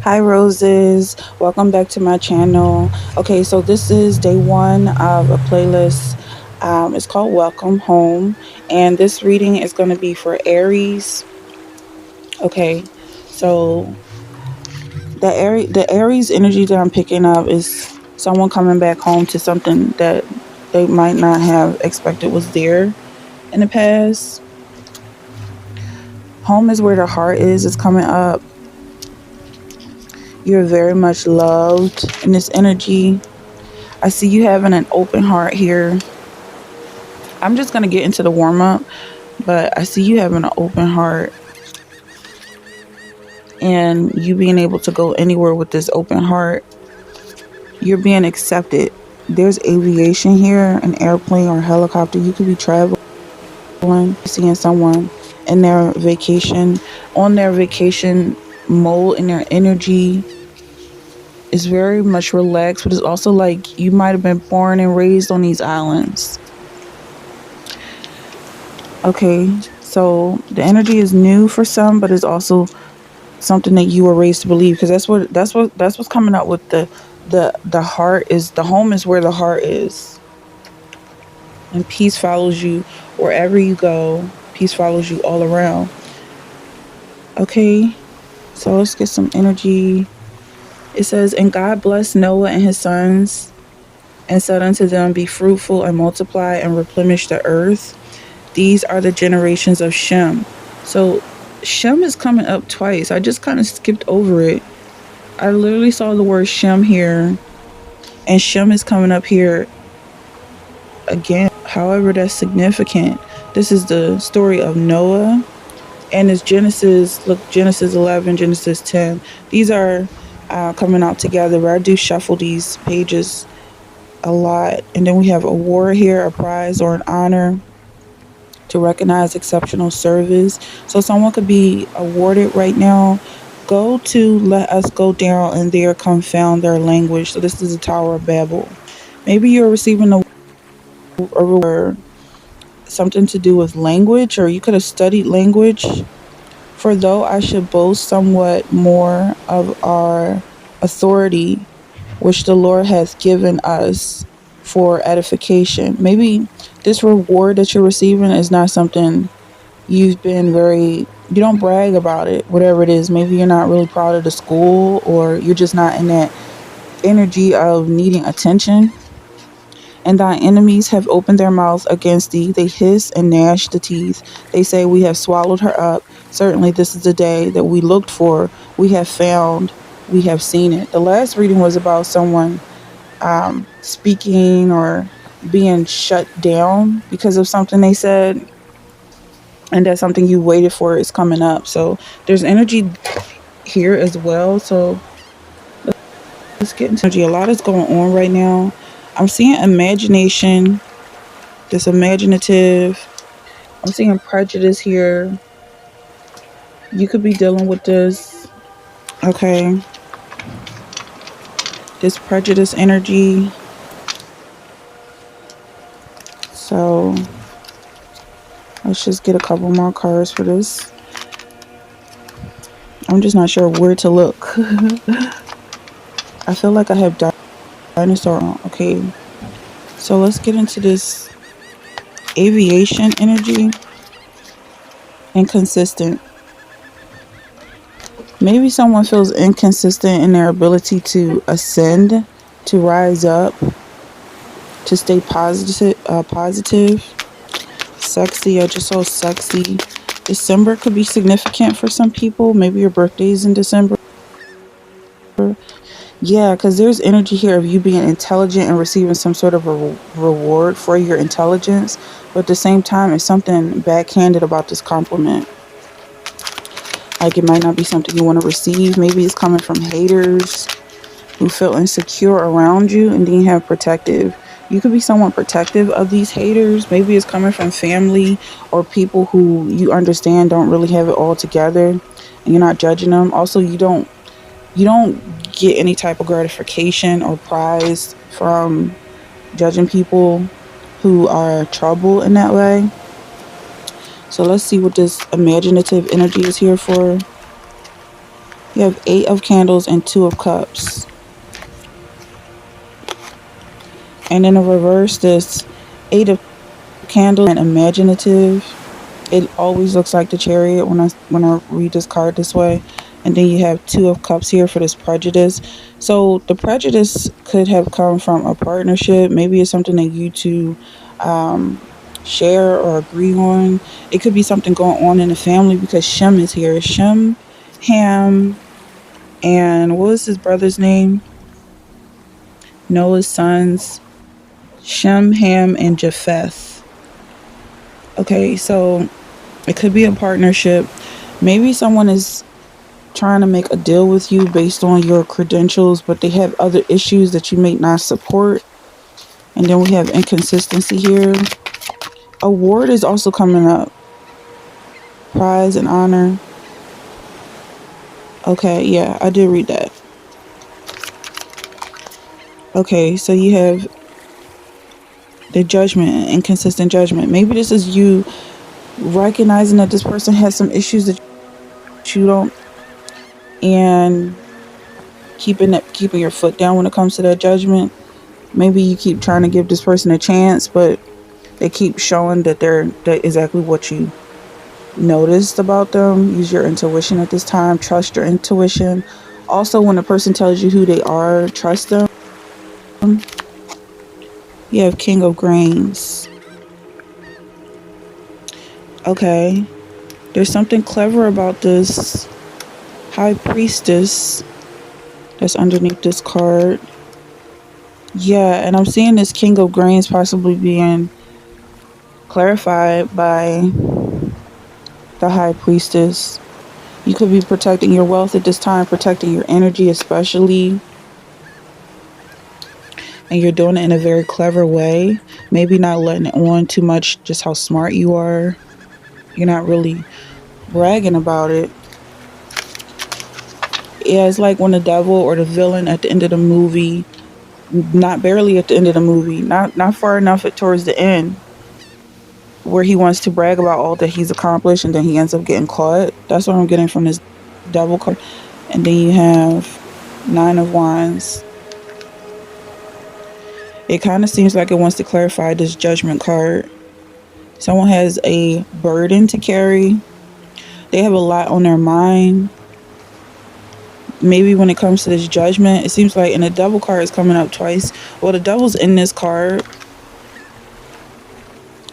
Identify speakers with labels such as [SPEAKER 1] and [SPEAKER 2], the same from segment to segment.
[SPEAKER 1] Hi roses, welcome back to my channel. Okay, so this is day one of a playlist. It's called Welcome Home, and this reading is going to be for Aries. Okay, so the Aries energy that I'm picking up is someone coming back home to something that they might not have expected was there in the past. Home is where the heart is. It's coming up. You're very much loved in this energy. I see you having an open heart here. I'm just going to get into the warm up, but I see you having an open heart and you being able to go anywhere with this open heart. You're being accepted. There's aviation here, an airplane or helicopter. You could be traveling, seeing someone in their vacation, on their vacation mode, and their energy is very much relaxed, but it's also like you might have been born and raised on these islands. Okay, so the energy is new for some, but it's also something that you were raised to believe, because that's what's coming out with the heart. Is the home is where the heart is, and peace follows you wherever you go. Peace follows you all around. Okay, so let's get some energy. It says, and God blessed Noah and his sons and said unto them, be fruitful and multiply and replenish the earth. These are the generations of Shem. So Shem is coming up twice. I just kind of skipped over it. I literally saw the word Shem here, and Shem is coming up here again. However, that's significant. This is the story of Noah, and it's Genesis. Look, Genesis 11, Genesis 10. These are coming out together, but I do shuffle these pages a lot. And then we have a award here, a prize or an honor to recognize exceptional service. So someone could be awarded right now. Go to let us go down and there confound their language. So this is the Tower of Babel. Maybe you're receiving a reward, something to do with language, or you could have studied language. For though I should boast somewhat more of our authority, which the Lord hath given us for edification. Maybe this reward that you're receiving is not something you've been you don't brag about it, whatever it is. Maybe you're not really proud of the school, or you're just not in that energy of needing attention. And thy enemies have opened their mouths against thee. They hiss and gnash the teeth. They say, we have swallowed her up. Certainly this is the day that we looked for. We have found, we have seen it. The last reading was about someone speaking or being shut down because of something they said, and that's something you waited for is coming up. So there's energy here as well. So let's get into energy. A lot is going on right now. I'm seeing imagination, this imaginative. I'm seeing prejudice here. You could be dealing with this. Okay, this prejudice energy. So let's just get a couple more cards for this. I'm just not sure where to look. I feel like I have dinosaur on. Okay, so let's get into this aviation energy. Inconsistent. Maybe someone feels inconsistent in their ability to ascend, to rise up, to stay positive. Sexy. I just saw sexy. December could be significant for some people. Maybe your birthday's in December. Yeah, because there's energy here of you being intelligent and receiving some sort of a reward for your intelligence. But at the same time, it's something backhanded about this compliment. Like, it might not be something you want to receive. Maybe it's coming from haters who feel insecure around you, and then you have protective. You could be somewhat protective of these haters. Maybe it's coming from family or people who you understand don't really have it all together, and you're not judging them. Also, you don't get any type of gratification or prize from judging people who are trouble in that way. So let's see what this imaginative energy is here for. You have 8 of candles and 2 of cups. And in the reverse, this 8 of candles and imaginative. It always looks like the chariot when I read this card this way. And then you have 2 of cups here for this prejudice. So the prejudice could have come from a partnership. Maybe it's something that you two um, share or agree on. It could be something going on in the family because Shem is here. Shem, Ham, and what was his brother's name? Noah's sons, Shem, Ham, and Japheth. Okay, so it could be a partnership. Maybe someone is trying to make a deal with you based on your credentials, but they have other issues that you may not support. And then we have inconsistency here. Award is also coming up. Prize and honor. Okay, yeah, I did read that. Okay, so you have the judgment, inconsistent judgment. Maybe this is you recognizing that this person has some issues that you don't, and keeping your foot down when it comes to that judgment. Maybe you keep trying to give this person a chance, but they keep showing that they're exactly what you noticed about them. Use your intuition at this time. Trust your intuition. Also, when a person tells you who they are, trust them. You have King of Grains. Okay. There's something clever about this High Priestess that's underneath this card. Yeah, and I'm seeing this King of Grains possibly being clarified by the High Priestess. You could be protecting your wealth at this time, protecting your energy especially. And you're doing it in a very clever way. Maybe not letting it on too much just how smart you are. You're not really bragging about it. Yeah, it's like when the devil or the villain at the end of the movie, not barely at the end of the movie, not far enough towards the end, where he wants to brag about all that he's accomplished and then he ends up getting caught. That's what I'm getting from this devil card. And then you have 9 of Wands. It kind of seems like it wants to clarify this Judgment card. Someone has a burden to carry. They have a lot on their mind. Maybe when it comes to this Judgment, it seems like, and the Devil card is coming up twice. Well, the Devil's in this card.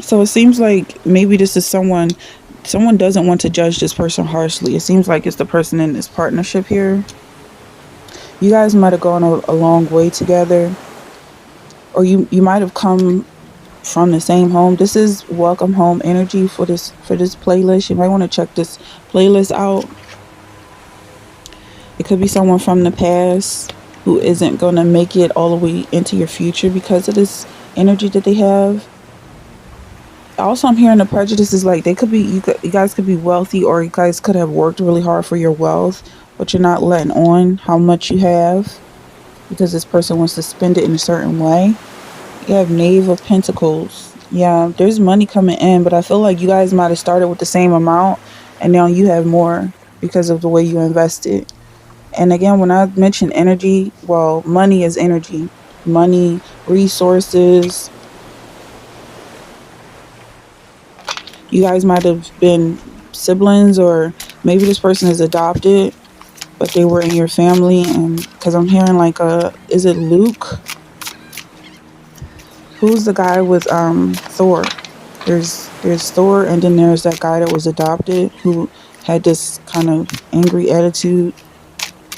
[SPEAKER 1] So it seems like maybe this is someone doesn't want to judge this person harshly. It seems like it's the person in this partnership here. You guys might have gone a long way together. Or you might have come from the same home. This is welcome home energy for this playlist. You might want to check this playlist out. It could be someone from the past who isn't going to make it all the way into your future because of this energy that they have. Also, I'm hearing the prejudice is like they could be, you guys could be wealthy, or you guys could have worked really hard for your wealth, but you're not letting on how much you have because this person wants to spend it in a certain way. You have Knave of Pentacles. Yeah, there's money coming in, but I feel like you guys might have started with the same amount and now you have more because of the way you invested. And again, when I mention energy, well, money is energy. Money, resources. You guys might have been siblings, or maybe this person is adopted, but they were in your family. And because I'm hearing like is it Luke? Who's the guy with Thor? There's Thor, and then there's that guy that was adopted who had this kind of angry attitude.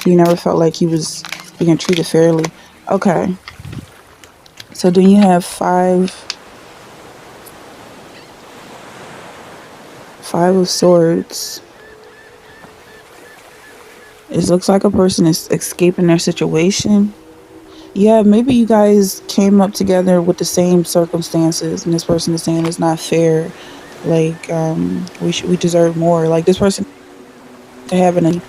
[SPEAKER 1] He never felt like he was being treated fairly. Okay. So then you have five of Swords. It looks like a person is escaping their situation. Yeah, maybe you guys came up together with the same circumstances, and this person is saying it's not fair. Like, we deserve more. Like, this person having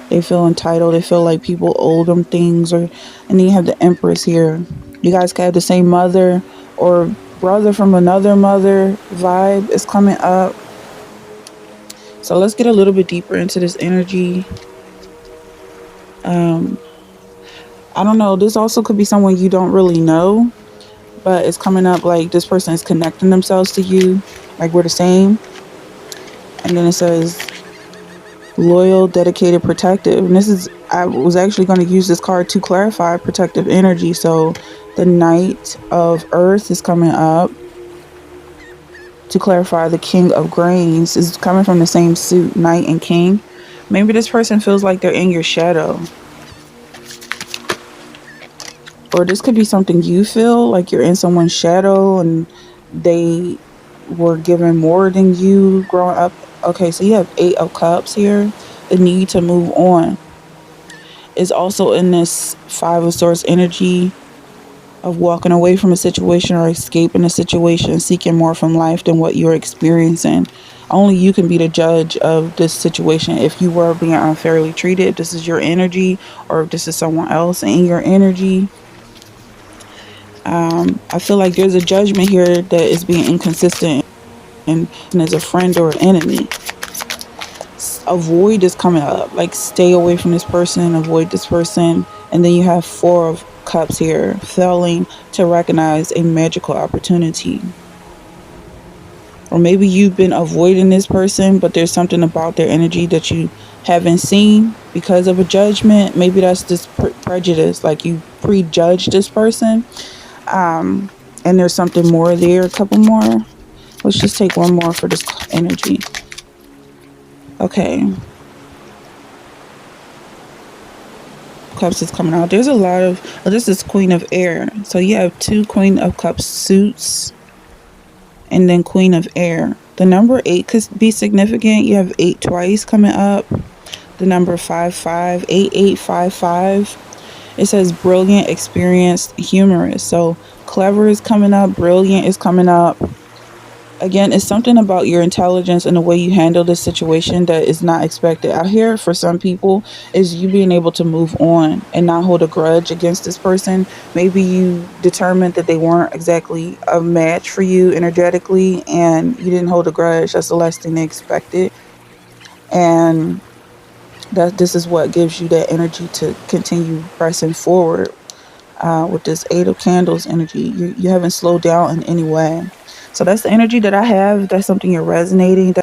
[SPEAKER 1] they feel entitled. They feel like people owe them things, and then you have the Empress here. You guys could have the same mother or brother from another mother vibe is coming up. So let's get a little bit deeper into this energy. Um, I don't know. This also could be someone you don't really know, but it's coming up like this person is connecting themselves to you, like we're the same. And then it says loyal, dedicated, protective. And I was actually going to use this card to clarify protective energy. So the Knight of Earth is coming up to clarify the King of Grains is coming from the same suit, Knight and King. Maybe this person feels like they're in your shadow. Or this could be something you feel like you're in someone's shadow and they were given more than you growing up. Okay, so you have 8 of Cups here. The need to move on is also in this 5 of Swords energy of walking away from a situation or escaping a situation, seeking more from life than what you're experiencing. Only you can be the judge of this situation. If you were being unfairly treated, if this is your energy, or if this is someone else in your energy. I feel like there's a judgment here that is being inconsistent and as a friend or an enemy. Avoid is coming up, like stay away from this person, avoid this person. And then you have 4 of Cups here, failing to recognize a magical opportunity. Or maybe you've been avoiding this person, but there's something about their energy that you haven't seen because of a judgment. Maybe that's this prejudice, like you prejudge this person. And there's something more there, a couple more. Let's just take one more for this energy. Okay. Cups is coming out. There's a lot of, this is Queen of Air. So you have 2 Queen of Cups suits and then Queen of Air. The number 8 could be significant. You have 8 twice coming up. The number 55, 8855. It says brilliant, experienced, humorous. So clever is coming up, brilliant is coming up. Again, it's something about your intelligence and the way you handle this situation that is not expected. Out here, for some people, is you being able to move on and not hold a grudge against this person. Maybe you determined that they weren't exactly a match for you energetically and you didn't hold a grudge. That's the last thing they expected. And this is what gives you that energy to continue pressing forward. With this 8 of Candles energy, you haven't slowed down in any way. So that's the energy that I have. If that's something you're resonating,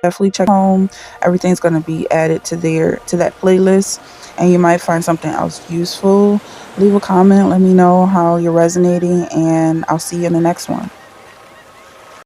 [SPEAKER 1] definitely check home. Everything's going to be added to that playlist, and you might find something else useful. Leave a comment, let me know how you're resonating, and I'll see you in the next one.